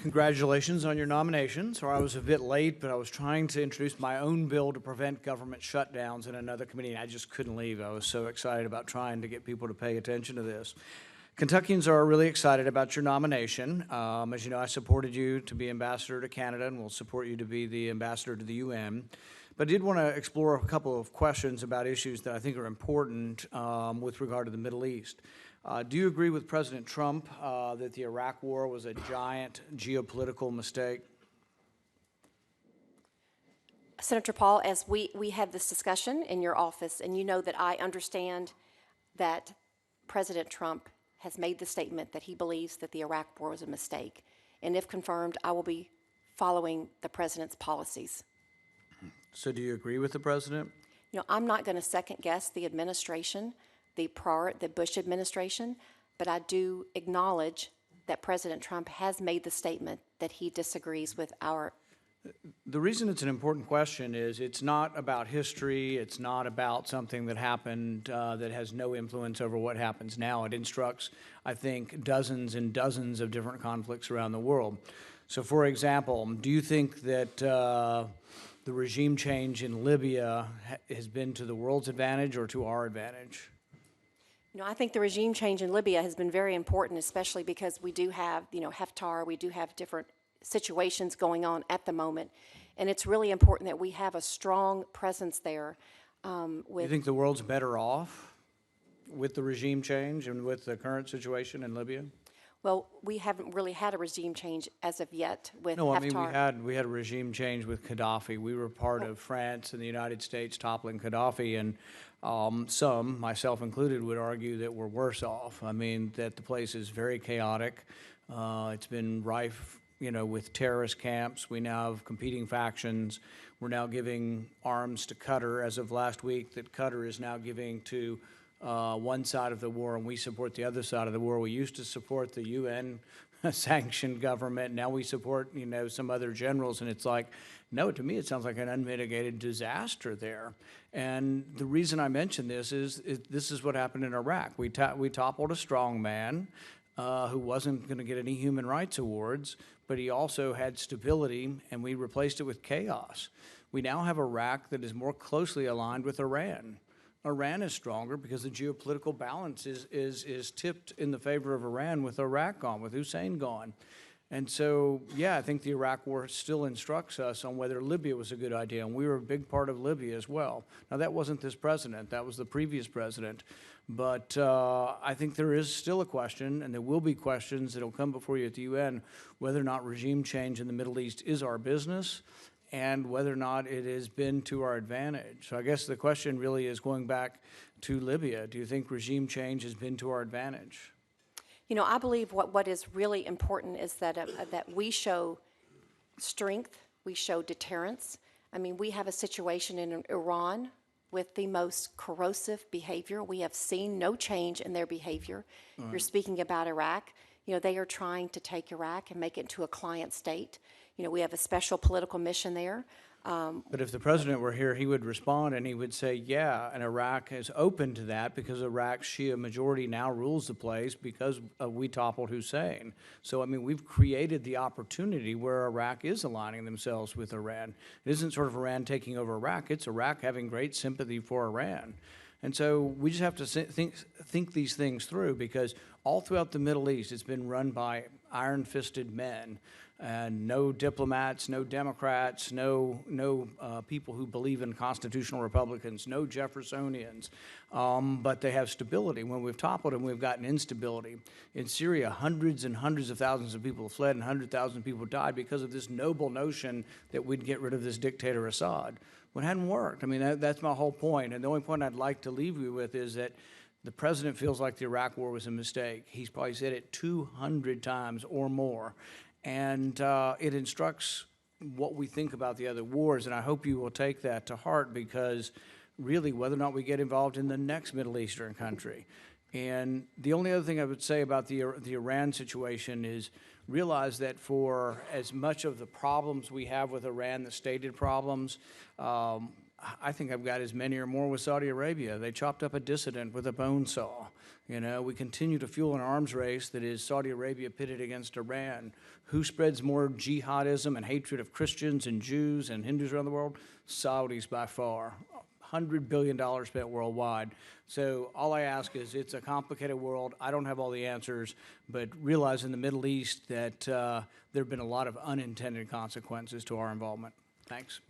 Congratulations on your nomination. Sorry I was a bit late, but I was trying to introduce my own bill to prevent government shutdowns in another committee, and I just couldn't leave. I was so excited about trying to get people to pay attention to this. Kentuckians are really excited about your nomination. As you know, I supported you to be ambassador to Canada, and will support you to be the ambassador to the UN. But I did want to explore a couple of questions about issues that I think are important with regard to the Middle East. Do you agree with President Trump that the Iraq War was a giant geopolitical mistake? Senator Paul, as we had this discussion in your office, and you know that I understand that President Trump has made the statement that he believes that the Iraq War was a mistake. And if confirmed, I will be following the President's policies. So do you agree with the President? You know, I'm not going to second guess the administration, the Bush administration, but I do acknowledge that President Trump has made the statement that he disagrees with our. The reason it's an important question is it's not about history. It's not about something that happened that has no influence over what happens now. It instructs, I think, dozens and dozens of different conflicts around the world. So, for example, do you think that the regime change in Libya has been to the world's advantage or to our advantage? You know, I think the regime change in Libya has been very important, especially because we do have, Haftar, we do have different situations going on at the moment. And it's really important that we have a strong presence there. You think the world's better off with the regime change and with the current situation in Libya? Well, we haven't really had a regime change as of yet with Haftar. No, I mean, we had a regime change with Gaddafi. We were part of France and the United States toppling Gaddafi, and some, myself included, would argue that we're worse off. I mean, that the place is very chaotic. It's been rife, with terrorist camps. We now have competing factions. We're now giving arms to Qatar as of last week, that Qatar is now giving to one side of the war, and we support the other side of the war. We used to support the UN sanctioned government. Now we support, some other generals, and it's like, no, to me it sounds like an unmitigated disaster there. And the reason I mention this is this is what happened in Iraq. We toppled a strong man who wasn't going to get any human rights awards, but he also had stability, and we replaced it with chaos. We now have Iraq that is more closely aligned with Iran. Iran is stronger because the geopolitical balance is tipped in the favor of Iran with Iraq gone, with Hussein gone. And so, yeah, I think the Iraq War still instructs us on whether Libya was a good idea, and we were a big part of Libya as well. Now, that wasn't this president. That was the previous president. But I think there is still a question, and there will be questions that will come before you at the UN, whether or not regime change in the Middle East is our business, and whether or not it has been to our advantage. So I guess the question really is going back to Libya. Do you think regime change has been to our advantage? You know, I believe what is really important is that we show strength, we show deterrence. I mean, we have a situation in Iran with the most corrosive behavior. We have seen no change in their behavior. Right. You're speaking about Iraq. They are trying to take Iraq and make it into a client state. We have a special political mission there. But if the president were here, he would respond and he would say, yeah, and Iraq is open to that because Iraq's Shia majority now rules the place because we toppled Hussein. So, I mean, we've created the opportunity where Iraq is aligning themselves with Iran. It isn't sort of Iran taking over Iraq. It's Iraq having great sympathy for Iran. And so we just have to think these things through, because all throughout the Middle East, it's been run by iron-fisted men, and no diplomats, no Democrats, no people who believe in constitutional Republicans, no Jeffersonians, but they have stability. When we've toppled them, we've gotten instability. In Syria, hundreds and hundreds of thousands of people fled, and 100,000 people died because of this noble notion that we'd get rid of this dictator Assad. Well, it hadn't worked. I mean, that's my whole point. And the only point I'd like to leave you with is that the president feels like the Iraq War was a mistake. He's probably said it 200 times or more. And it instructs what we think about the other wars. And I hope you will take that to heart, because really, whether or not we get involved in the next Middle Eastern country. And the only other thing I would say about the Iran situation is realize that for as much of the problems we have with Iran, the stated problems, I think I've got as many or more with Saudi Arabia. They chopped up a dissident with a bone saw. You know, we continue to fuel an arms race that is Saudi Arabia pitted against Iran. Who spreads more jihadism and hatred of Christians and Jews and Hindus around the world? Saudis by far. $100 billion spent worldwide. So all I ask is, it's a complicated world. I don't have all the answers, but realize in the Middle East that there have been a lot of unintended consequences to our involvement. Thanks.